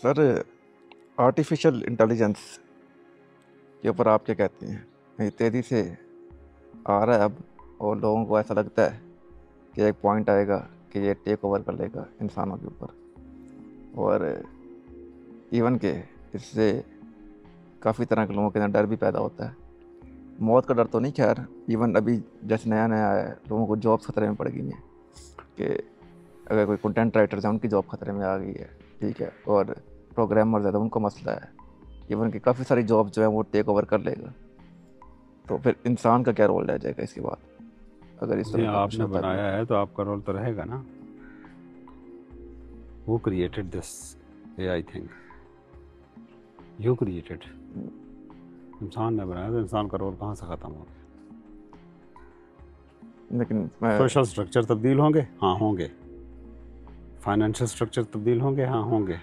Sir, artificial intelligence के ऊपर आप क्या कहते हैं? ये तेज़ी से आ रहा है अब, और लोगों को ऐसा लगता है कि एक पॉइंट आएगा कि ये टेक ओवर कर लेगा इंसानों के ऊपर। और इवन के इससे काफ़ी तरह के लोगों के अंदर डर भी पैदा होता है। मौत का डर तो नहीं, खैर। इवन अभी जैसे नया नया है, लोगों को जॉब्स खतरे में पड़ गई हैं कि अगर कोई कंटेंट राइटर्स हैं उनकी जॉब खतरे में आ गई है, ठीक है, और प्रोग्रामर्स है तो उनको मसला है। इवन कि काफ़ी सारी जॉब जो है वो टेक ओवर कर लेगा, तो फिर इंसान का क्या रोल रह जाएगा इसके बाद, अगर इस जी तरह का कुछ आपने होता है तो? बनाया है तो आपका रोल तो रहेगा ना। Who created this AI thing? You created। इंसान ने बनाया तो इंसान का रोल कहाँ से ख़त्म हो गया? लेकिन मैं सोशल स्ट्रक्चर तब्दील होंगे? हाँ होंगे। फाइनेंशियल स्ट्रक्चर तब्दील होंगे? हाँ होंगे।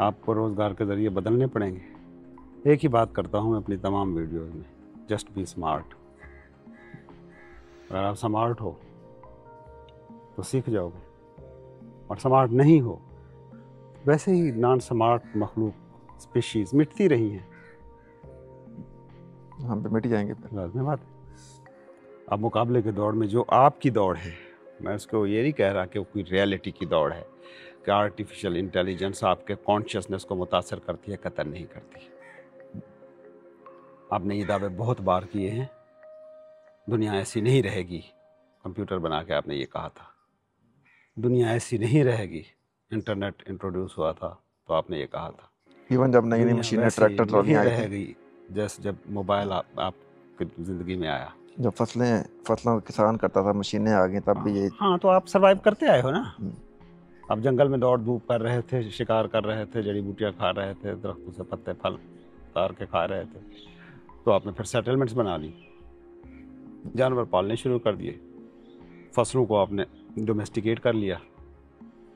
आपको रोज़गार के ज़रिए बदलने पड़ेंगे। एक ही बात करता हूँ मैं अपनी तमाम वीडियोज़ में, जस्ट बी स्मार्ट। अगर आप स्मार्ट हो तो सीख जाओगे, और स्मार्ट नहीं हो वैसे ही नॉन स्मार्ट मखलूक स्पीशीज़ मिटती रही हैं। हम पे मिट जाएंगे फिर। लाजमी बात है। अब मुकाबले के दौर में जो आपकी दौड़ है, मैं उसको ये नहीं कह रहा कि वो कोई रियलिटी की दौड़ है कि आर्टिफिशियल इंटेलिजेंस आपके कॉन्शियसनेस को मुतासर करती है, कतई नहीं करती। आपने ये दावे बहुत बार किए हैं, दुनिया ऐसी नहीं रहेगी। कंप्यूटर बना के आपने ये कहा था, दुनिया ऐसी नहीं रहेगी। इंटरनेट इंट्रोड्यूस हुआ था तो आपने ये कहा था, इवन जब नई नई दुनिया मशीनें, वैसी ट्रैक्टर ट्रॉली नहीं आए थे, रहेगी जैसे जब मोबाइल आपकी ज़िंदगी में आया। जब फसलों का किसान करता था, मशीनें आ गई, तब भी ये हाँ तो आप सरवाइव करते आए हो ना। हम्म, आप जंगल में दौड़ धूप कर रहे थे, शिकार कर रहे थे, जड़ी बूटियाँ खा रहे थे, दरख्तों से पत्ते फल उतार के खा रहे थे, तो आपने फिर सेटलमेंट्स बना ली, जानवर पालने शुरू कर दिए, फसलों को आपने डोमेस्टिकेट कर लिया।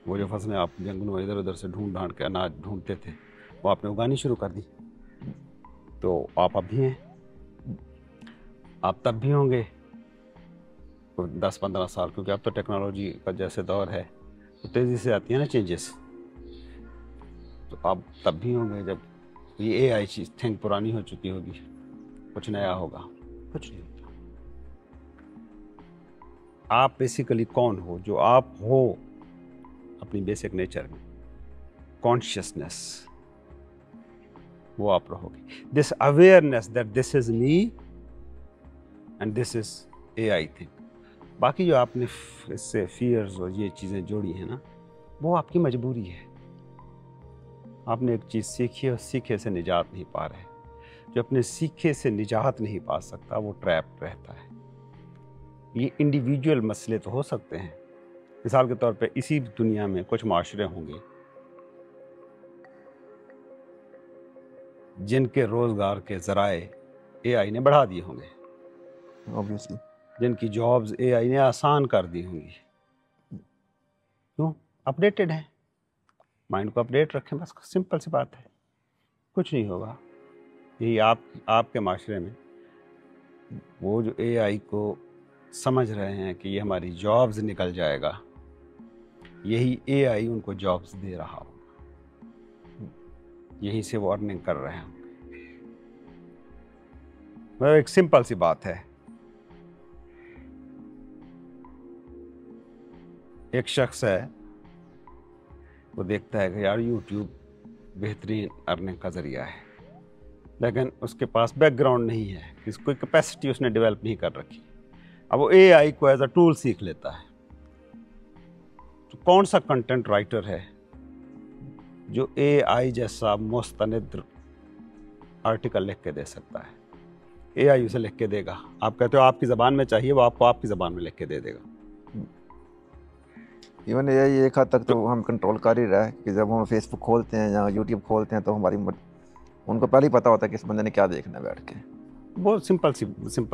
वो जो फसलें आप जंगलों में इधर उधर से ढूंढ ढांड के अनाज ढूंढते थे वो आपने उगानी शुरू कर दी। तो आप अब भी हैं, आप तब भी होंगे 10-15 साल, क्योंकि अब तो टेक्नोलॉजी का जैसे दौर है तो तेज़ी से आती है ना चेंजेस। तो आप तब भी होंगे जब ये AI चीज़ थिंग पुरानी हो चुकी होगी, कुछ नया होगा, कुछ नहीं होता। आप बेसिकली कौन हो? जो आप हो अपनी बेसिक नेचर में, कॉन्शियसनेस, वो आप रहोगे। This awareness that this is me and this is AI thing. बाकी जो आपने इससे फियर्स और ये चीज़ें जोड़ी हैं ना, वो आपकी मजबूरी है। आपने एक चीज़ सीखी है और सीखे से निजात नहीं पा रहे। जो अपने सीखे से निजात नहीं पा सकता वो ट्रैप रहता है। ये इंडिविजुअल मसले तो हो सकते हैं। मिसाल के तौर पे इसी दुनिया में कुछ माशरे होंगे जिनके रोज़गार के ज़राए AI ने बढ़ा दिए होंगे, ऑब्वियसली। जिनकी जॉब्स AI ने आसान कर दी होंगी। क्यों? अपडेटेड है। माइंड को अपडेट रखें, बस सिंपल सी बात है, कुछ नहीं होगा। यही आपके माशरे में वो जो AI को समझ रहे हैं कि ये हमारी जॉब्स निकल जाएगा, यही AI उनको जॉब्स दे रहा हो, यहीं से वो अर्निंग कर रहे हैं। मतलब एक सिंपल सी बात है, एक शख्स है वो देखता है कि यार YouTube बेहतरीन अर्निंग का ज़रिया है, लेकिन उसके पास बैकग्राउंड नहीं है, कोई कैपेसिटी उसने डेवलप नहीं कर रखी। अब वो AI को एज अ टूल सीख लेता है। तो कौन सा कंटेंट राइटर है जो AI जैसा मुस्तनिद आर्टिकल लिख के दे सकता है? AI उसे लिख के देगा। आप कहते हो आपकी ज़बान में चाहिए, वो आपको आपकी ज़बान में लिख के दे देगा। इवन ये एक हद तक तो हम कंट्रोल कर ही रहा है कि जब हम फेसबुक खोलते हैं या यूट्यूब खोलते हैं तो उनको पहले ही पता होता है कि इस बंदे ने क्या देखना है बैठ के। वो सिंपल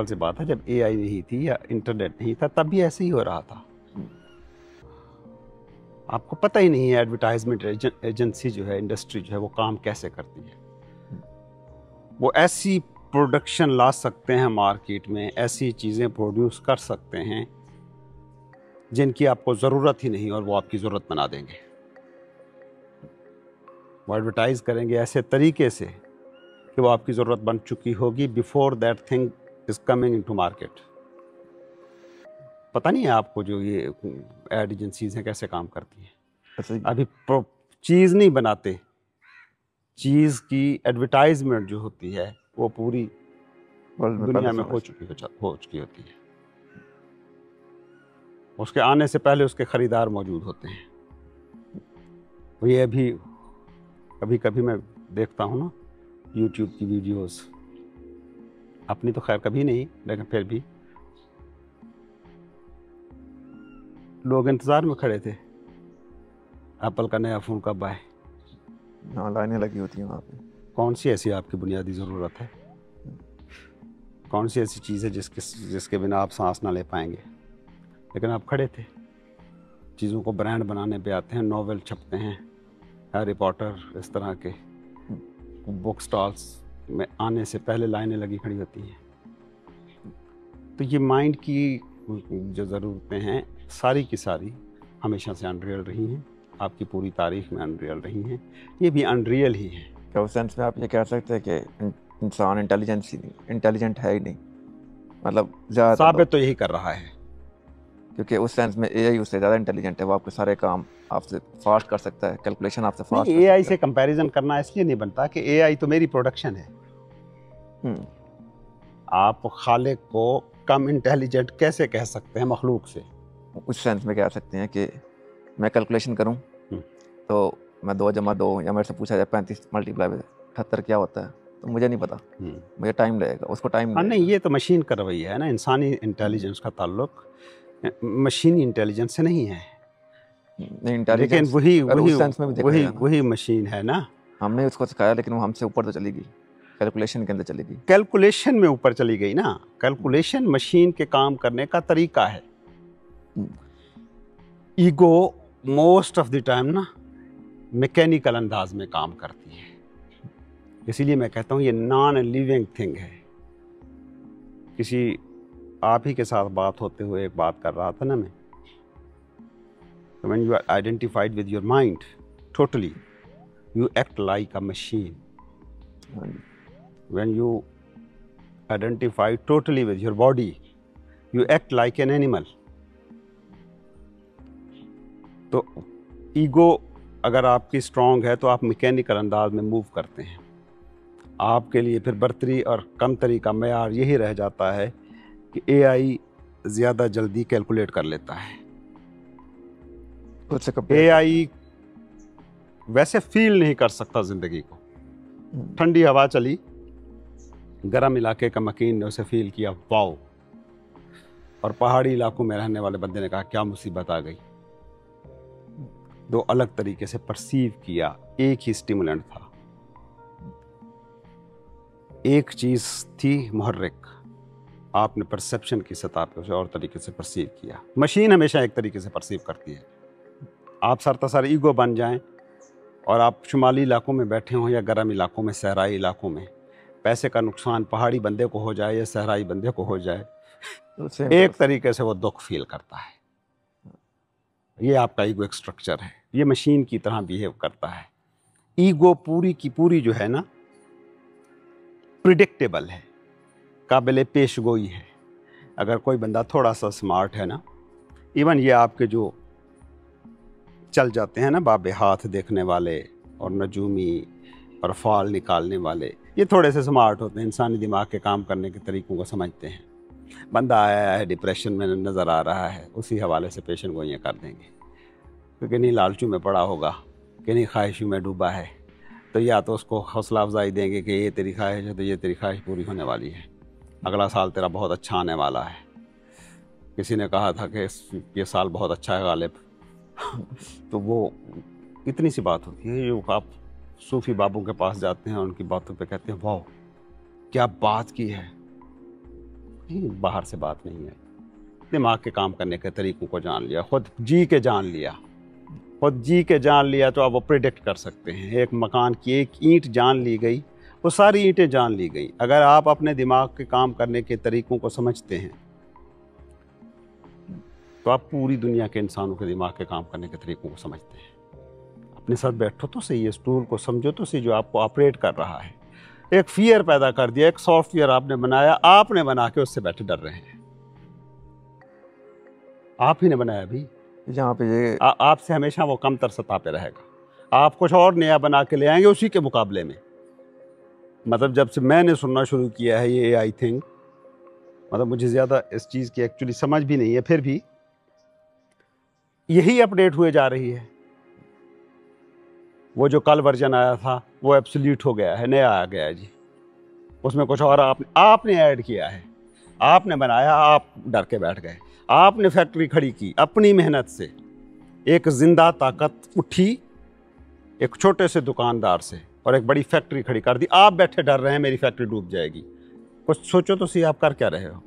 सी बात है, जब AI नहीं थी या इंटरनेट नहीं था तब भी ऐसे ही हो रहा था। आपको पता ही नहीं है एडवर्टाइजमेंट एजेंसी जो है, इंडस्ट्री जो है, वो काम कैसे करती है। वो ऐसी प्रोडक्शन ला सकते हैं मार्केट में, ऐसी चीज़ें प्रोड्यूस कर सकते हैं जिनकी आपको ज़रूरत ही नहीं, और वो आपकी ज़रूरत बना देंगे। वो एडवर्टाइज करेंगे ऐसे तरीके से कि वो आपकी ज़रूरत बन चुकी होगी before that thing is coming into market. पता नहीं है आपको जो ये एड एजेंसीज हैं कैसे काम करती हैं? ऐसे अभी चीज़ नहीं बनाते, चीज़ की एडवर्टाइजमेंट जो होती है वो पूरी वर्ल्ड में दुनिया पहले में समय हो चुकी होती है। उसके आने से पहले उसके खरीदार मौजूद होते हैं। तो ये भी कभी कभी मैं देखता हूँ ना यूट्यूब की वीडियोस, अपनी तो खैर कभी नहीं, लेकिन फिर भी लोग इंतज़ार में खड़े थे एप्पल का नया फ़ोन कब आए। हाँ, लाइनें लगी होती हैं वहाँ पे। कौन सी ऐसी आपकी बुनियादी ज़रूरत है, कौन सी ऐसी चीज़ है जिसके बिना आप सांस ना ले पाएंगे, लेकिन आप खड़े थे। चीज़ों को ब्रांड बनाने पे आते हैं, नॉवेल छपते हैं, हैरी पॉटर, इस तरह के बुक स्टॉल्स में आने से पहले लाइनें लगी खड़ी होती हैं। तो ये माइंड की जो ज़रूरतें हैं सारी की सारी हमेशा से अनरियल रही हैं, आपकी पूरी तारीख में अनरियल रही हैं, ये भी अनरियल ही है। क्या उस सेंस में आप ये कह सकते हैं कि इंसान इंटेलिजेंट है ही नहीं, मतलब ज़्यादा साबित तो यही कर रहा है। क्योंकि उस सेंस में एआई उससे ज़्यादा इंटेलिजेंट है, वो आपके सारे काम आपसे फास्ट कर सकता है, कैलकुलेशन आपसे फास्ट नहीं, एआई से कंपैरिजन करना इसलिए नहीं बनता कि एआई तो मेरी प्रोडक्शन है। आप खालिक को कम इंटेलिजेंट कैसे कह सकते हैं मखलूक से? उस सेंस में कह सकते हैं कि मैं कैलकुलेशन करूं तो मैं 2+2 या मेरे से पूछा जाए 35 मल्टीप्लाई 78 क्या होता है, तो मुझे नहीं पता, मुझे टाइम लगेगा, उसको टाइम हाँ लगेगा। नहीं, ये तो मशीन का रवैया है ना। इंसानी इंटेलिजेंस का ताल्लुक मशीनी इंटेलिजेंस से नहीं है, लेकिन वही मशीन है ना। हमने उसको सिखाया लेकिन वो हमसे ऊपर तो चली गई, कैलकुलेशन के अंदर चली गई। कैलकुलेशन में ऊपर चली गई ना। कैलकुलेशन मशीन के काम करने का तरीका है। Ego most of the time ना मैकेनिकल अंदाज में काम करती है, इसीलिए मैं कहता हूँ ये नॉन लिविंग थिंग है। किसी आप ही के साथ बात होते हुए एक बात कर रहा था ना मैं, when you are identified with your mind totally, you act like a machine. When you identify totally with your body, you act like an animal. तो ईगो अगर आपकी स्ट्रांग है तो आप मैकेनिकल अंदाज में मूव करते हैं। आपके लिए फिर बर्तरी और कमतरी का मेयार यही रह जाता है कि एआई ज़्यादा जल्दी कैलकुलेट कर लेता है। एआई वैसे फील नहीं कर सकता ज़िंदगी को। ठंडी हवा चली, गर्म इलाके का मकीन ने उसे फील किया, वाओ, और पहाड़ी इलाकों में रहने वाले बंदे ने कहा क्या मुसीबत आ गई। दो अलग तरीके से परसीव किया, एक ही स्टिमुलेंट था, एक चीज़ थी मुहर्रिक, आपने परसेप्शन की सतह पे उसे और तरीके से परसीव किया। मशीन हमेशा एक तरीके से परसीव करती है। आप सरतासर ईगो बन जाएं और आप शुमाली इलाकों में बैठे हों या गर्म इलाकों में, सहराई इलाकों में, पैसे का नुकसान पहाड़ी बंदे को हो जाए या सहराई बंदे को हो जाए, एक तरीके से वो दुख फील करता है। ये आपका ईगो एक स्ट्रक्चर है, ये मशीन की तरह बिहेव करता है। ईगो पूरी की पूरी जो है ना प्रिडिक्टेबल है, काबिल पेशगोई है। अगर कोई बंदा थोड़ा सा स्मार्ट है ना, इवन ये आपके जो चल जाते हैं ना बाबे हाथ देखने वाले और नजूमी और फाल निकालने वाले, ये थोड़े से स्मार्ट होते हैं, इंसानी दिमाग के काम करने के तरीक़ों को समझते हैं। बंदा आया है डिप्रेशन में नज़र आ रहा है, उसी हवाले से पेशन गोइयाँ कर देंगे, क्योंकि नहीं लालचू में पड़ा होगा कि नहीं ख्वाहिशों में डूबा है, तो या तो उसको हौसला अफजाई देंगे कि ये तेरी ख्वाहिश है तो ये तेरी ख्वाहिश पूरी होने वाली है, अगला साल तेरा बहुत अच्छा आने वाला है। किसी ने कहा था कि ये साल बहुत अच्छा है गालिब तो वो इतनी सी बात होती है। जो आप सूफी बाबों के पास जाते हैं, उनकी बातों पे कहते हैं वाह क्या बात की है। नहीं, बाहर से बात नहीं है, दिमाग के काम करने के तरीक़ों को जान लिया, खुद जी के जान लिया, खुद जी के जान लिया तो आप वो प्रिडिक्ट कर सकते हैं। एक मकान की एक ईंट जान ली गई, वो सारी ईंटें जान ली गई। अगर आप अपने दिमाग के काम करने के तरीक़ों को समझते हैं तो आप पूरी दुनिया के इंसानों के दिमाग के काम करने के तरीक़ों को समझते हैं। आप अपने साथ बैठो तो सही, इस टूल को समझो तो सही जो आपको ऑपरेट कर रहा है। एक फियर पैदा कर दिया, एक सॉफ्टवेयर आपने बनाया, आपने बना के उससे बैठे डर रहे हैं। आप ही ने बनाया भी, यहाँ पे ये आपसे हमेशा वो कमतर सतह पे रहेगा। आप कुछ और नया बना के ले आएंगे उसी के मुकाबले में। मतलब जब से मैंने सुनना शुरू किया है ये AI थिंग, मतलब मुझे ज़्यादा इस चीज़ की एक्चुअली समझ भी नहीं है, फिर भी यही अपडेट हुए जा रही है। वो जो कल वर्जन आया था वो एब्सोल्यूट हो गया है, नया आ गया है जी। उसमें कुछ और आपने ऐड किया है, आपने बनाया, आप डर के बैठ गए। आपने फैक्ट्री खड़ी की अपनी मेहनत से, एक जिंदा ताकत उठी एक छोटे से दुकानदार से और एक बड़ी फैक्ट्री खड़ी कर दी। आप बैठे डर रहे हैं मेरी फैक्ट्री डूब जाएगी। कुछ सोचो तो सही, आप कर क्या रहे हो?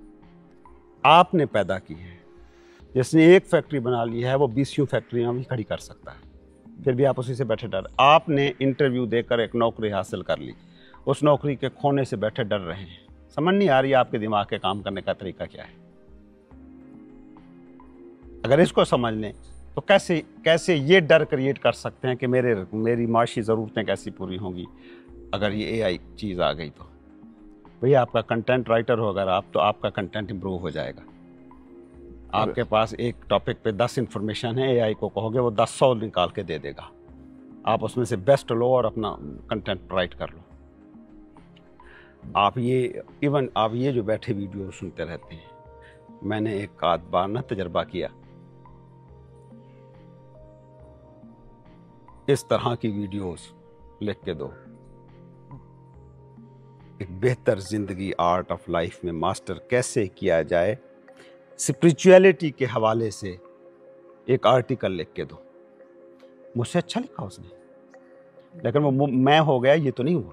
आपने पैदा की है। जिसने एक फैक्ट्री बना ली है वो 20 फैक्ट्रियां भी खड़ी कर सकता है, फिर भी आप उसी से बैठे डर। आपने इंटरव्यू देकर एक नौकरी हासिल कर ली, उस नौकरी के खोने से बैठे डर रहे हैं। समझ नहीं आ रही आपके दिमाग के काम करने का तरीका क्या है। अगर इसको समझ लें तो कैसे ये डर क्रिएट कर सकते हैं कि मेरी माशी ज़रूरतें कैसी पूरी होंगी अगर ये AI चीज़ आ गई। तो भैया आपका कंटेंट राइटर हो अगर आप, तो आपका कंटेंट इम्प्रूव हो जाएगा। आपके पास एक टॉपिक पे 10 इंफॉर्मेशन है, AI को कहोगे वो 10 निकाल के दे देगा। आप उसमें से बेस्ट लो और अपना कंटेंट राइट कर लो। आप ये जो बैठे वीडियो सुनते रहते हैं, मैंने एक आध बार ना तजर्बा किया, इस तरह की वीडियोस लिख के दो, एक बेहतर जिंदगी आर्ट ऑफ लाइफ में मास्टर कैसे किया जाए, स्पिरिचुअलिटी के हवाले से एक आर्टिकल लिख के दो। मुझसे अच्छा लिखा उसने, लेकिन वो मैं हो गया, ये तो नहीं हुआ।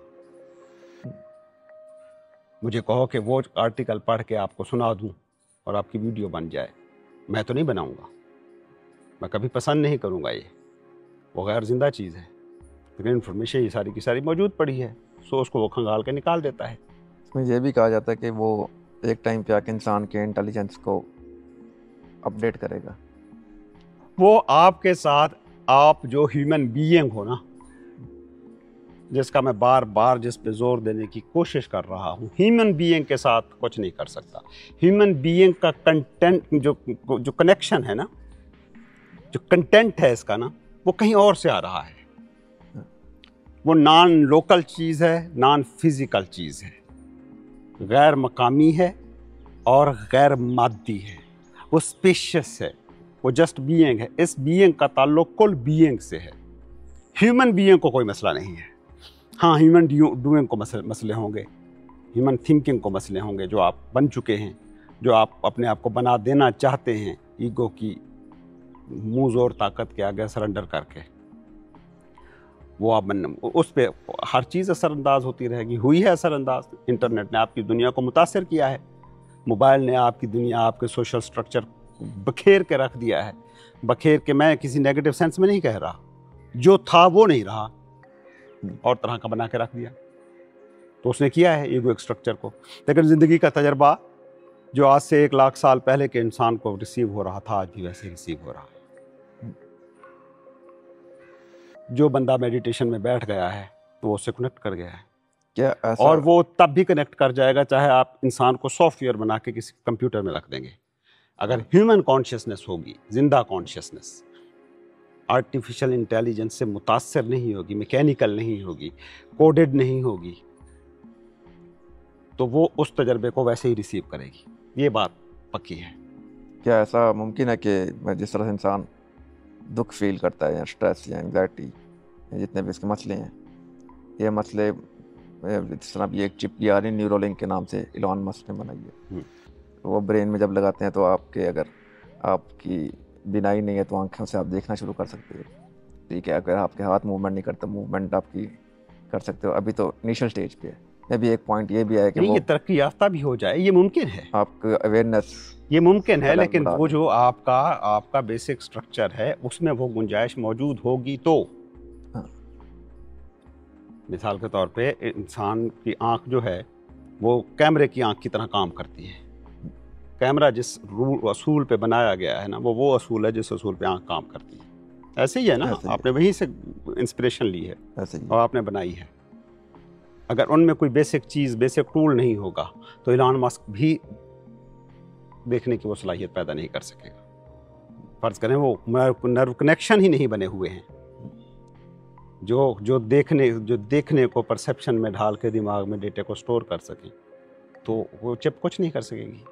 मुझे कहो कि वो आर्टिकल पढ़ के आपको सुना दूं और आपकी वीडियो बन जाए, मैं तो नहीं बनाऊंगा, मैं कभी पसंद नहीं करूंगा। ये वो गैर जिंदा चीज़ है, लेकिन इन्फॉर्मेशन ये सारी की सारी मौजूद पड़ी है, सो उसको वो खंगाल के निकाल देता है। इसमें यह भी कहा जाता है कि वो एक टाइम पे आके इंसान के इंटेलिजेंस को अपडेट करेगा। वो आपके साथ, आप जो ह्यूमन बीइंग हो ना, जिसका मैं बार बार जिस पे जोर देने की कोशिश कर रहा हूँ, ह्यूमन बीइंग के साथ कुछ नहीं कर सकता। ह्यूमन बीइंग का कंटेंट जो कनेक्शन है ना, जो कंटेंट है इसका ना, वो कहीं और से आ रहा है। वो नॉन लोकल चीज़ है, नॉन फिजिकल चीज़ है, गैर मकामी है और गैर मादी है। वो स्पेशियस है, वो जस्ट बीइंग है। इस बीइंग का ताल्लुक कुल बीइंग से है। ह्यूमन बीइंग को कोई मसला नहीं है। हाँ, ह्यूमन डूइंग को मसले होंगे, ह्यूमन थिंकिंग को मसले होंगे, जो आप बन चुके हैं, जो आप अपने आप को बना देना चाहते हैं ईगो की मुँह जोर ताकत के आगे सरेंडर करके, वो आप उस पर हर चीज़ असरअंदाज होती रहेगी। हुई है असरअंदाज। इंटरनेट ने आपकी दुनिया को मुतासर किया है, मोबाइल ने आपकी दुनिया, आपके सोशल स्ट्रक्चर बखेर के रख दिया है। बखेर के, मैं किसी नेगेटिव सेंस में नहीं कह रहा, जो था वो नहीं रहा और तरह का बना के रख दिया। तो उसने किया है ईगो स्ट्रक्चर को। लेकिन ज़िंदगी का तजर्बा जो आज से 1 लाख साल पहले के इंसान को रिसीव हो रहा था, आज भी वैसे रिसीव हो रहा है। जो बंदा मेडिटेशन में बैठ गया है तो वो उससे कनेक्ट कर गया है। क्या ऐसा? और वो तब भी कनेक्ट कर जाएगा चाहे आप इंसान को सॉफ्टवेयर बना के किसी कंप्यूटर में रख देंगे। अगर ह्यूमन कॉन्शियसनेस होगी, जिंदा कॉन्शियसनेस, आर्टिफिशियल इंटेलिजेंस से मुतासर नहीं होगी, मैकेनिकल नहीं होगी, कोडेड नहीं होगी, तो वो उस तजर्बे को वैसे ही रिसीव करेगी। ये बात पक्की है। क्या ऐसा मुमकिन है कि जिस तरह से इंसान दुख फील करता है या स्ट्रेस या एंग्जाइटी या जितने भी इसके मसले हैं, ये मसले जिस तरह भी एक चिप आ रही न्यूरोलिंक के नाम से इलॉन मस्क ने बनाई है, तो वो ब्रेन में जब लगाते हैं तो आपके, अगर आपकी बिनाई नहीं है तो आंखों से आप देखना शुरू कर सकते हो। ठीक है, अगर आपके हाथ मूवमेंट नहीं करते, मूवमेंट आपकी कर सकते हो। अभी तो इनिशियल स्टेज पे है। मे भी एक पॉइंट ये भी है कि ये तरक्की याफ्ता भी हो जाए, ये मुमकिन है। आपका अवेयरनेस ये मुमकिन है, लेकिन वो जो आपका बेसिक स्ट्रक्चर है उसमें वो गुंजाइश मौजूद होगी तो। हाँ। मिसाल के तौर पे इंसान की आंख जो है वो कैमरे की आंख की तरह काम करती है। कैमरा जिस असूल पे बनाया गया है ना, वो असूल है जिस असूल पे आंख काम करती है। ऐसे ही है ना, ऐसे ही आपने वहीं से इंस्पिरेशन ली है ऐसे ही और आपने बनाई है। अगर उनमें कोई बेसिक चीज़, बेसिक टूल नहीं होगा तो इलॉन मस्क भी देखने की वो सलाहियत पैदा नहीं कर सकेगा। फर्ज करें वो नर्व कनेक्शन ही नहीं बने हुए हैं जो देखने को परसेप्शन में ढाल के दिमाग में डेटे को स्टोर कर सकें, तो वो चिप कुछ नहीं कर सकेगी।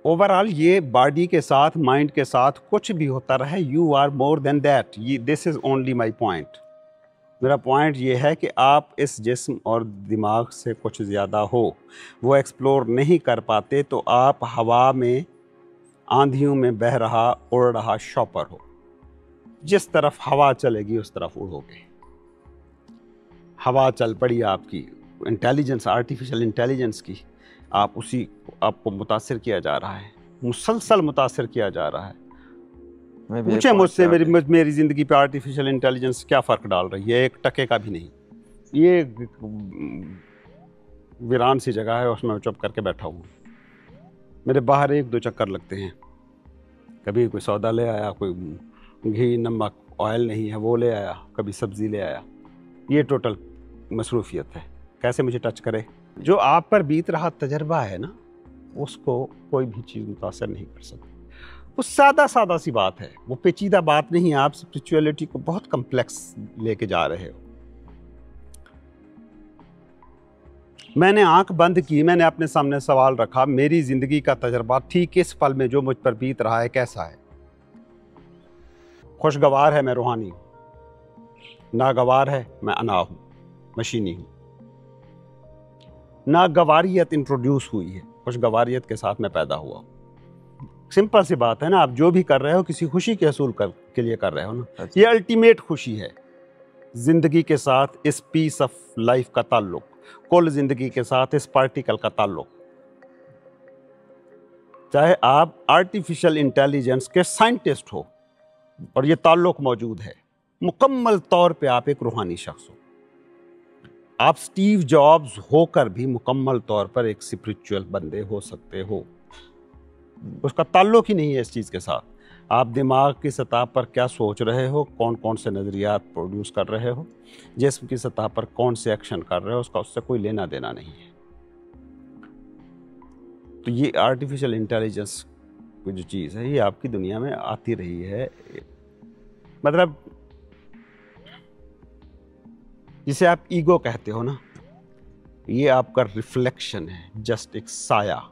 ओवरऑल ये बॉडी के साथ, माइंड के साथ कुछ भी होता रहे, you are more than that. ये this is only my point. मेरा पॉइंट ये है कि आप इस जिस्म और दिमाग से कुछ ज़्यादा हो, वो एक्सप्लोर नहीं कर पाते तो आप हवा में, आंधियों में बह रहा, उड़ रहा शॉपर हो। जिस तरफ हवा चलेगी उस तरफ उड़ोगे। हवा चल पड़ी आपकी इंटेलिजेंस, आर्टिफिशियल इंटेलिजेंस की, आपको मुतासिर किया जा रहा है, मुसलसल मुतासिर किया जा रहा है। पूछे मुझसे मेरी ज़िंदगी पे आर्टिफिशियल इंटेलिजेंस क्या फ़र्क डाल रही है? 1 टके का भी नहीं। ये वीरान सी जगह है, उसमें चुप करके बैठा हूँ। मेरे बाहर 1-2 चक्कर लगते हैं, कभी कोई सौदा ले आया, कोई घी, नमक, ऑयल नहीं है वो ले आया, कभी सब्ज़ी ले आया। ये टोटल मसरूफियत है। कैसे मुझे टच करे? जो आप पर बीत रहा तजर्बा है ना, उसको कोई भी चीज़ मुतासर नहीं कर सकती। वो सादा सी बात है, वो पेचीदा बात नहीं है। आप स्पिरिचुअलिटी को बहुत कम्प्लेक्स लेके जा रहे हो। मैंने आंख बंद की, मैंने अपने सामने सवाल रखा, मेरी ज़िंदगी का तजर्बा ठीक इस पल में जो मुझ पर बीत रहा है कैसा है? खुशगवार है, मैं रूहानी हूँ। नागवार है, मैं अना हूँ, मशीनी हूँ। नागवारियत इंट्रोड्यूस हुई है, खुशगवारियत के साथ मैं पैदा हुआ। सिंपल सी बात है ना, आप जो भी कर रहे हो किसी खुशी के हसूल के लिए कर रहे हो ना। ये अल्टीमेट खुशी है, जिंदगी के साथ इस पीस ऑफ लाइफ का ताल्लुक, कुल जिंदगी के साथ इस पार्टिकल का ताल्लुक। चाहे आप आर्टिफिशियल इंटेलिजेंस के साइंटिस्ट हो और ये ताल्लुक मौजूद है, मुकम्मल तौर पे आप एक रूहानी शख्स हो। आप स्टीव जॉब्स होकर भी मुकम्मल तौर पर एक स्पिरिचुअल बंदे हो सकते हो। उसका ताल्लुक ही नहीं है इस चीज़ के साथ। आप दिमाग की सतह पर क्या सोच रहे हो, कौन कौन से नज़रियात प्रोड्यूस कर रहे हो, जिस्म की सतह पर कौन से एक्शन कर रहे हो, उसका उससे कोई लेना देना नहीं है। तो ये आर्टिफिशियल इंटेलिजेंस की जो चीज़ है, ये आपकी दुनिया में आती रही है। मतलब जिसे आप ईगो कहते हो ना, ये आपका रिफ्लेक्शन है, जस्ट एक साया,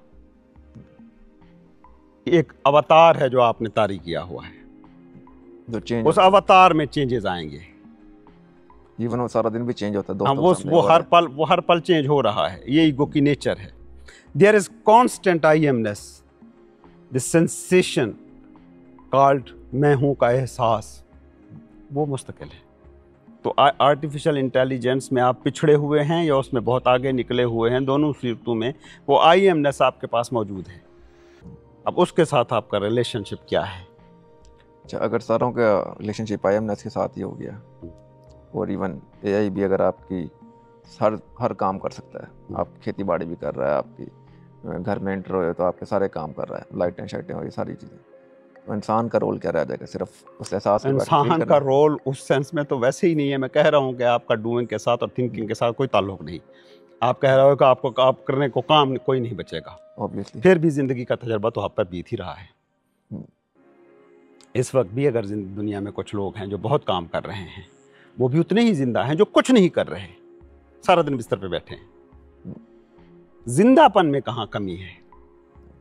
एक अवतार है जो आपने तारी किया हुआ है। उस अवतार में चेंजेस आएंगे। इवन वो सारा दिन भी चेंज होता है दोस्तों, वो हर पल चेंज हो रहा है। ये ईगो की नेचर है। There is constant I amness, the sensation called मैं हूं का एहसास, वो मुस्तकिल है। तो आर्टिफिशियल इंटेलिजेंस में आप पिछड़े हुए हैं या उसमें बहुत आगे निकले हुए हैं, दोनों सूरतों में वो आई एमनेस आपके पास मौजूद है। अब उसके साथ आपका रिलेशनशिप क्या है? अच्छा, अगर सारों का रिलेशनशिप आई एमनेस के साथ ही हो गया, और इवन एआई भी अगर आपकी हर काम कर सकता है, आप खेती बाड़ी भी कर रहा है, आपकी घर में एंटर हो तो आपके सारे काम कर रहा है, लाइटें शाइटें और ये सारी चीज़ें, तो इंसान का रोल क्या रह जाएगा? सिर्फ उस एहसास, इंसान का रोल उस सेंस में तो वैसे ही नहीं है। मैं कह रहा हूँ कि आपका डूइंग के साथ और थिंकिंग के साथ कोई ताल्लुक नहीं। आप कह रहे हो कि आपको आप करने को काम कोई नहीं बचेगा, ऑब्वियसली। फिर भी जिंदगी का तजर्बा तो आप पर बीत ही रहा है। इस वक्त भी अगर दुनिया में कुछ लोग हैं जो बहुत काम कर रहे हैं, वो भी उतने ही जिंदा हैं जो कुछ नहीं कर रहे, सारा दिन बिस्तर पे बैठे हैं। जिंदापन में कहाँ कमी है?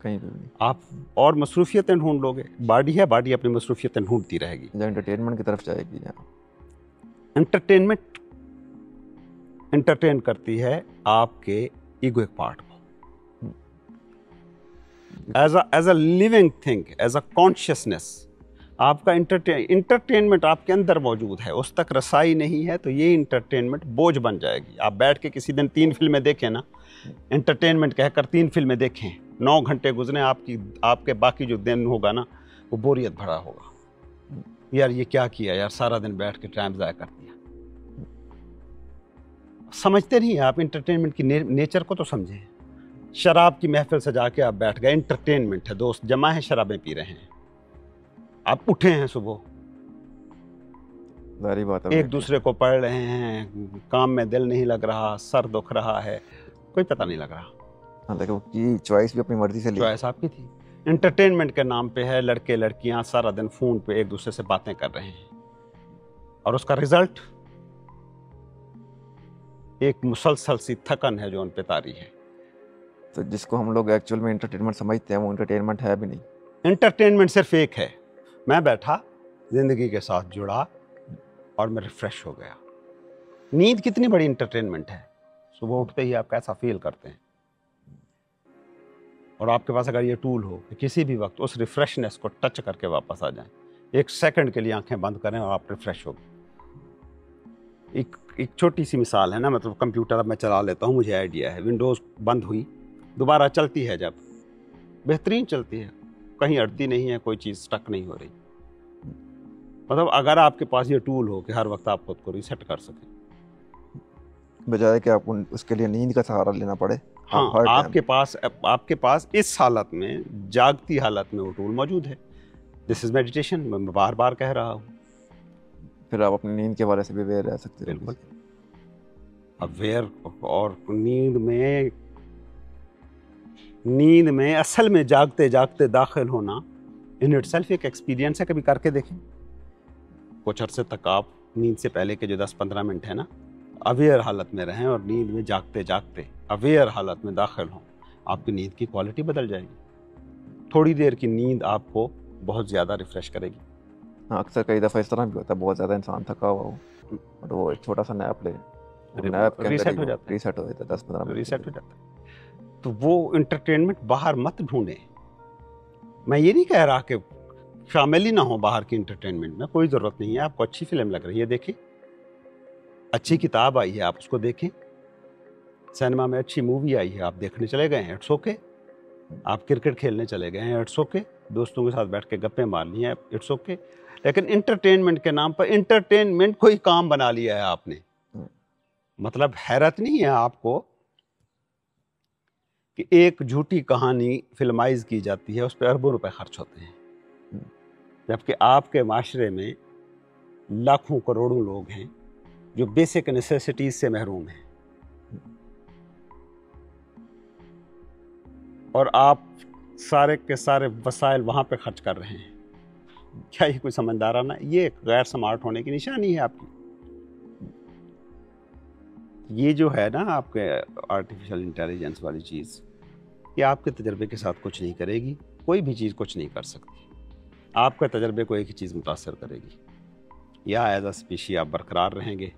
कहीं भी नहीं। आप और मसरूफियतें ढूंढ लोगे। बॉडी है, बॉडी अपनी मसरूफियतें ढूंढती रहेगी, एंटरटेनमेंट की तरफ जाएगी। एंटरटेनमेंट एंटरटेन करती है आपके ईगोइक पार्ट को। As a living thing, as a consciousness, आपका इंटरटेनमेंट आपके अंदर मौजूद है, उस तक रसाई नहीं है, तो ये इंटरटेनमेंट बोझ बन जाएगी। आप बैठ के किसी दिन 3 फिल्में देखें ना, एंटरटेनमेंट कहकर 3 फिल्में देखें, 9 घंटे गुजरे, आपके बाकी जो दिन होगा ना, वो बोरियत भरा होगा। यार ये क्या किया यार, सारा दिन बैठ के टाइम ज़ाया कर दिया। समझते नहीं आप एंटरटेनमेंट की नेचर को, तो समझें। शराब की महफिल सजा के आप बैठ गए, एंटरटेनमेंट है, दोस्त जमा है, शराबें पी रहे हैं, आप उठे हैं सुबह, सारी बात है, एक दूसरे को पढ़ रहे हैं, काम में दिल नहीं लग रहा, सर दुख रहा है, कोई पता नहीं लग रहा। हाँ, देखो कि चॉइस भी अपनी मर्जी से ली। चॉइस आपकी थी। एंटरटेनमेंट के नाम पे है, लड़के लड़कियां सारा दिन फोन पे एक दूसरे से बातें कर रहे हैं, और उसका रिजल्ट एक मुसलसल सी थकन है जो उन पे तारी है। तो जिसको हम लोग एक्चुअल में एंटरटेनमेंट समझते हैं, वो एंटरटेनमेंट है भी नहीं। एंटरटेनमेंट सिर्फ एक है, मैं बैठा, जिंदगी के साथ जुड़ा और मैं रिफ्रेश हो गया। नींद कितनी बड़ी एंटरटेनमेंट है। सुबह उठते ही आप कैसा फील करते हैं, और आपके पास अगर ये टूल हो कि किसी भी वक्त उस रिफ्रेशनेस को टच करके वापस आ जाएं, एक सेकंड के लिए आंखें बंद करें और आप रिफ्रेश हो गए। एक छोटी सी मिसाल है ना, मतलब कंप्यूटर अब मैं चला लेता हूँ, मुझे आइडिया है, विंडोज़ बंद हुई, दोबारा चलती है जब, बेहतरीन चलती है, कहीं अड़ती नहीं है, कोई चीज़ स्टक नहीं हो रही। मतलब अगर आपके पास ये टूल हो कि हर वक्त आप खुद को रीसेट कर सकें, बजाय कि आप उसके लिए नींद का सहारा लेना पड़े। हाँ, आपके पास इस हालत में, जागती हालत में वो टूल मौजूद है। दिस इज मेडिटेशन, मैं बार बार कह रहा हूँ। फिर आप अपनी नींद के बारे से भी अवेयर रह सकते हैं। बिल्कुल अवेयर, और नींद में असल में जागते जागते दाखिल होना इन इटसेल्फ एक एक्सपीरियंस है। कभी करके देखें, कुछ अरसे तक आप नींद से पहले के जो 10-15 मिनट है ना, अवेयर हालत में रहें, और नींद में जागते जागते अवेयर हालत में दाखिल हों, आपकी नींद की क्वालिटी बदल जाएगी। थोड़ी देर की नींद आपको बहुत ज़्यादा रिफ्रेश करेगी। हाँ, अक्सर कई दफ़ा इस तरह भी होता है, बहुत ज़्यादा इंसान थका हुआ हो और वो एक छोटा सा नैप ले, नैप के रीसेट हो जाता है, रीसेट हो जाता है, 10-15 मिनट रीसेट हो जाता है। तो वो एंटरटेनमेंट बाहर मत ढूंढें। मैं ये नहीं कह रहा कि शामिल ही ना हो बाहर की एंटरटेनमेंट में, कोई ज़रूरत नहीं है। आपको अच्छी फिल्म लग रही है, देखें, अच्छी किताब आई है, आप उसको देखें, सिनेमा में अच्छी मूवी आई है, आप देखने चले गए हैं, इट्स ओके। आप क्रिकेट खेलने चले गए हैं, इट्स ओके। दोस्तों के साथ बैठ के गप्पे मार ली हैं, इट्स ओके। लेकिन एंटरटेनमेंट के नाम पर एंटरटेनमेंट कोई काम बना लिया है आपने। मतलब हैरत नहीं है आपको कि एक झूठी कहानी फिल्माइज की जाती है, उस पर अरबों रुपए खर्च होते हैं, जबकि आपके माशरे में लाखों करोड़ों लोग हैं जो बेसिक नेसेसिटीज से महरूम हैं, और आप सारे के सारे वसाइल वहाँ पे खर्च कर रहे हैं। क्या ये कोई समझदाराना? ये गैर स्मार्ट होने की निशानी है आपकी। ये जो है ना आपके आर्टिफिशियल इंटेलिजेंस वाली चीज़, ये आपके तजर्बे के साथ कुछ नहीं करेगी। कोई भी चीज़ कुछ नहीं कर सकती। आपके तजर्बे को एक ही चीज़ मुतासर करेगी, या एज अ स्पीशी आप बरकरार रहेंगे,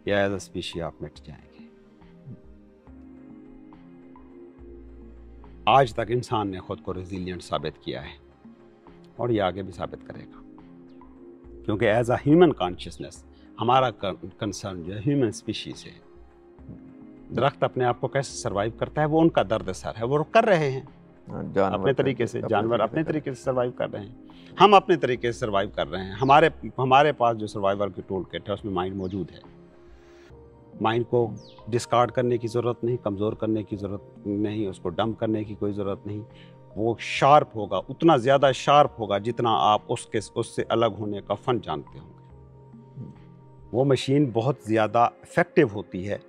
या एज अ स्पीशी आप मिट जाएंगे। आज तक इंसान ने खुद को रेजिलिएंट साबित किया है, और ये आगे भी साबित करेगा, क्योंकि एज अ ह्यूमन कॉन्शियसनेस हमारा कंसर्न जो है ह्यूमन स्पीशीज है। दरख्त अपने आप को कैसे सरवाइव करता है, वो उनका दर्द सर है, वो कर रहे हैं अपने तरीके से। जानवर अपने तरीके से सरवाइव कर रहे हैं, हम अपने तरीके से सरवाइव कर रहे हैं। हमारे पास जो सर्वाइवल की टूल किट है उसमें माइंड मौजूद है। माइंड को डिस्कार्ड करने की ज़रूरत नहीं, कमज़ोर करने की ज़रूरत नहीं, उसको डंप करने की कोई ज़रूरत नहीं। वो शार्प होगा, उतना ज़्यादा शार्प होगा जितना आप उससे अलग होने का फ़न जानते होंगे। वो मशीन बहुत ज़्यादा इफ़ेक्टिव होती है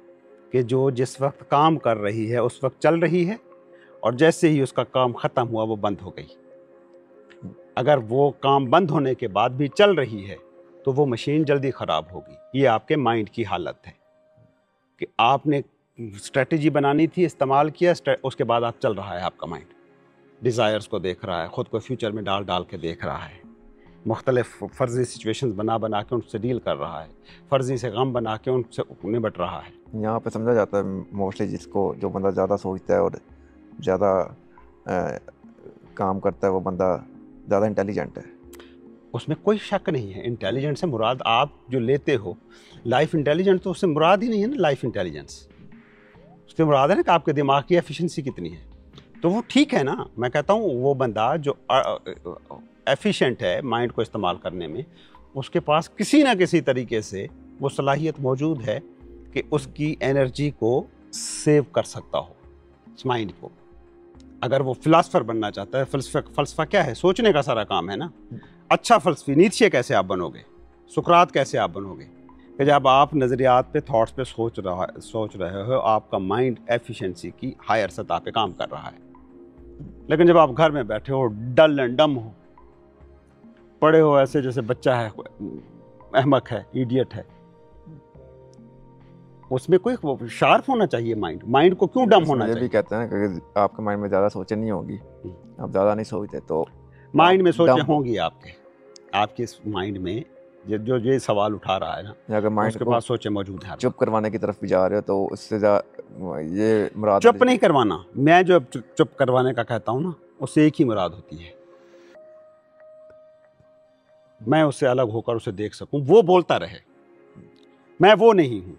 कि जो जिस वक्त काम कर रही है उस वक्त चल रही है, और जैसे ही उसका काम ख़त्म हुआ वो बंद हो गई। अगर वो काम बंद होने के बाद भी चल रही है तो वो मशीन जल्दी ख़राब होगी। ये आपके माइंड की हालत है कि आपने स्ट्रेटजी बनानी थी, इस्तेमाल किया, उसके बाद आप चल रहा है आपका माइंड, डिज़ायर्स को देख रहा है, ख़ुद को फ्यूचर में डाल डाल के देख रहा है, मुख्तलिफ फ़र्जी सिचुएशंस बना के उनसे डील कर रहा है, फ़र्जी से गम बना के उनसे निपट रहा है। यहाँ पे समझा जाता है मोस्टली जिसको, जो बंदा ज़्यादा सोचता है और ज़्यादा काम करता है, वो बंदा ज़्यादा इंटेलिजेंट है। उसमें कोई शक नहीं है। इंटेलिजेंट से मुराद आप जो लेते हो लाइफ इंटेलिजेंट, तो उससे मुराद ही नहीं है ना लाइफ इंटेलिजेंस। उससे मुराद है ना कि आपके दिमाग की एफिशिएंसी कितनी है। तो वो ठीक है ना। मैं कहता हूँ वो बंदा जो एफिशिएंट है माइंड को इस्तेमाल करने में, उसके पास किसी ना किसी तरीके से वो सलाहियत मौजूद है कि उसकी एनर्जी को सेव कर सकता हो इस माइंड को। अगर वो फिलासफर बनना चाहता है, फ़लसफ़ा क्या है? सोचने का सारा काम है ना। अच्छा फलसफी नीत्शे कैसे आप बनोगे, सुकरात कैसे आप बनोगे, कि जब आप नज़रियात पे, थॉट्स पे सोच रहे हो, आपका माइंड एफिशिएंसी की हायर सतह पे काम कर रहा है। लेकिन जब आप घर में बैठे हो, डल एंड डम हो, पड़े हो ऐसे जैसे बच्चा है, अहमक है, इडियट है, उसमें कोई शार्प होना चाहिए। माइंड को क्यों डम होना ये भी चाहिए? कहते हैं कि आपके माइंड में ज़्यादा सोचें नहीं होगी, आप ज़्यादा नहीं सोचते तो माइंड में सोचें डम होंगी आपके इस माइंड में जो ये सवाल उठा रहा है ना, या अगर माइंड उसके को पास सोचें मौजूद है। चुप करवाने की तरफ भी जा रहे हो तो उससे ये मुराद चुप नहीं करवाना, मैं जो चुप करवाने का कहता हूँ ना, उससे एक ही मुराद होती है, मैं उससे अलग होकर उसे देख सकूं, वो बोलता रहे। मैं वो नहीं हूं,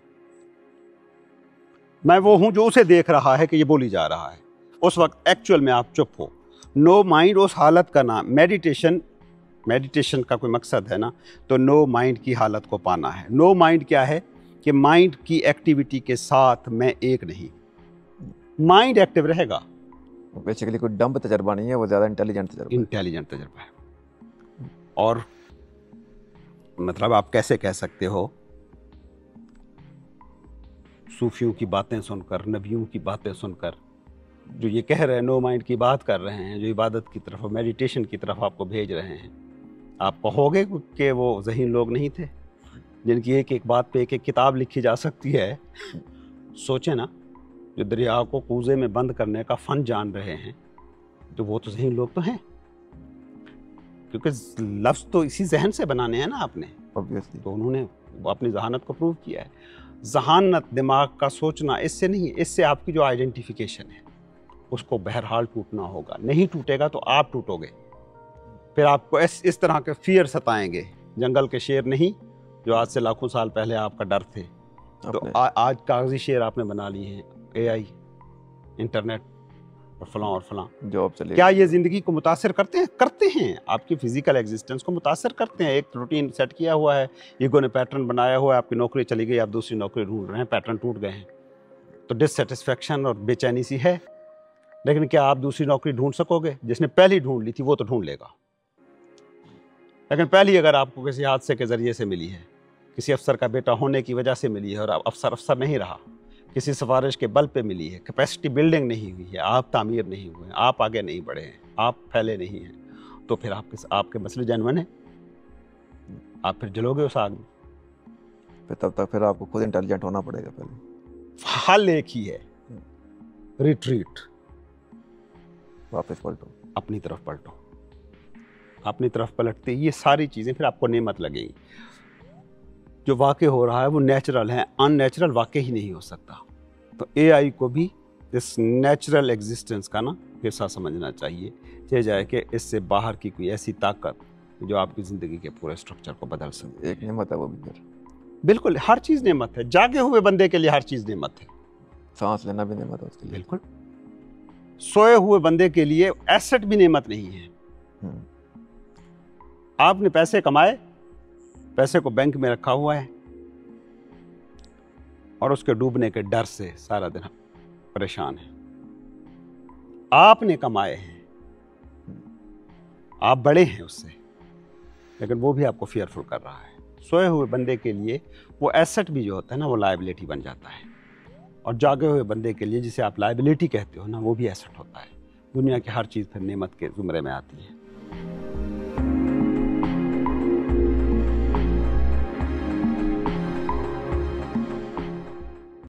मैं वो हूं जो उसे देख रहा है कि ये बोली जा रहा है। उस वक्त एक्चुअल में आप चुप हो। नो माइंड उस हालत का नाम, मेडिटेशन का कोई मकसद है ना, तो नो माइंड की हालत को पाना है। नो माइंड क्या है कि माइंड की एक्टिविटी के साथ मैं एक नहीं, माइंड एक्टिव रहेगा। बेसिकली कोई डम्ब तजर्बा नहीं है, वो ज़्यादा इंटेलिजेंट तजर्बा है। और मतलब आप कैसे कह सकते हो, सूफियों की बातें सुनकर, नबियों की बातें सुनकर, जो ये कह रहे हैं, नो माइंड की बात कर रहे हैं, जो इबादत की तरफ, मेडिटेशन की तरफ आपको भेज रहे हैं, आप कहोगे कि वो ज़हीन लोग नहीं थे जिनकी एक एक बात पे एक एक किताब लिखी जा सकती है? सोचे ना, जो दरिया को कूजे में बंद करने का फन जान रहे हैं, तो वो तो ज़हीन लोग तो हैं, क्योंकि लफ्ज़ तो इसी जहन से बनाने हैं ना आपने, ऑब्वियसली। तो उन्होंने अपनी जहानत को प्रूव किया है। जहानत, दिमाग का सोचना, इससे नहीं, इससे आपकी जो आइडेंटिफिकेशन है उसको बहरहाल टूटना होगा। नहीं टूटेगा तो आप टूटोगे, फिर आपको इस तरह के फियर सताएंगे, जंगल के शेर नहीं जो आज से लाखों साल पहले आपका डर थे, तो आज कागजी शेर आपने बना लिए हैं, AI, इंटरनेट और फलां जॉब चले। क्या ये ज़िंदगी को मुतासर करते हैं? करते हैं, आपकी फिजिकल एग्जिस्टेंस को मुतासर करते हैं। एक रूटीन सेट किया हुआ है, ईगो ने पैटर्न बनाया हुआ है, आपकी नौकरी चली गई, आप दूसरी नौकरी ढूंढ रहे हैं, पैटर्न टूट गए हैं, तो डिससेटिस्फैक्शन और बेचैनी सी है। लेकिन क्या आप दूसरी नौकरी ढूंढ सकोगे? जिसने पहली ढूंढ ली थी वो तो ढूंढ लेगा, लेकिन पहली अगर आपको किसी हादसे के जरिए से मिली है, किसी अफसर का बेटा होने की वजह से मिली है और अफसर नहीं रहा, किसी सिफारिश के बल पे मिली है, कैपेसिटी बिल्डिंग नहीं हुई है, आप तामीर नहीं हुए हैं, आप आगे नहीं बढ़े हैं, आप फैले नहीं हैं, तो फिर आपके मसले जेन्युइन है, आप फिर जलोगे उस आग में। फिर तब तक फिर आपको खुद इंटेलिजेंट होना पड़ेगा। पहले हल एक ही है, रिट्रीट, वापस पलटो, अपनी तरफ पलटो। अपनी तरफ पलटते ये सारी चीज़ें फिर आपको नेमत लगेंगी। जो वाक़ई हो रहा है वो नेचुरल है, अननेचुरल वाक़ई ही नहीं हो सकता। तो AI को भी इस नेचुरल एग्जिस्टेंस का ना हिस्सा समझना चाहिए, चाहे जाए कि इससे बाहर की कोई ऐसी ताकत जो आपकी ज़िंदगी के पूरे स्ट्रक्चर को बदल सके। एक नेमत है वो भी। फिर बिल्कुल, हर चीज़ नेमत है, जागे हुए बंदे के लिए हर चीज़ नेमत है। सांस लेना भी नेमत है उसके लिए। बिल्कुल, सोए हुए बंदे के लिए एसेट भी नेमत नहीं है। आपने पैसे कमाए, पैसे को बैंक में रखा हुआ है और उसके डूबने के डर से सारा दिन परेशान है। आपने कमाए हैं, आप बड़े हैं उससे, लेकिन वो भी आपको फियरफुल कर रहा है। सोए हुए बंदे के लिए वो एसेट भी जो होता है ना, वो लायबिलिटी बन जाता है, और जागे हुए बंदे के लिए जिसे आप लायबिलिटी कहते हो ना, वो भी एसेट होता है। दुनिया की हर चीज़ फिर नेमत के जुमरे में आती है।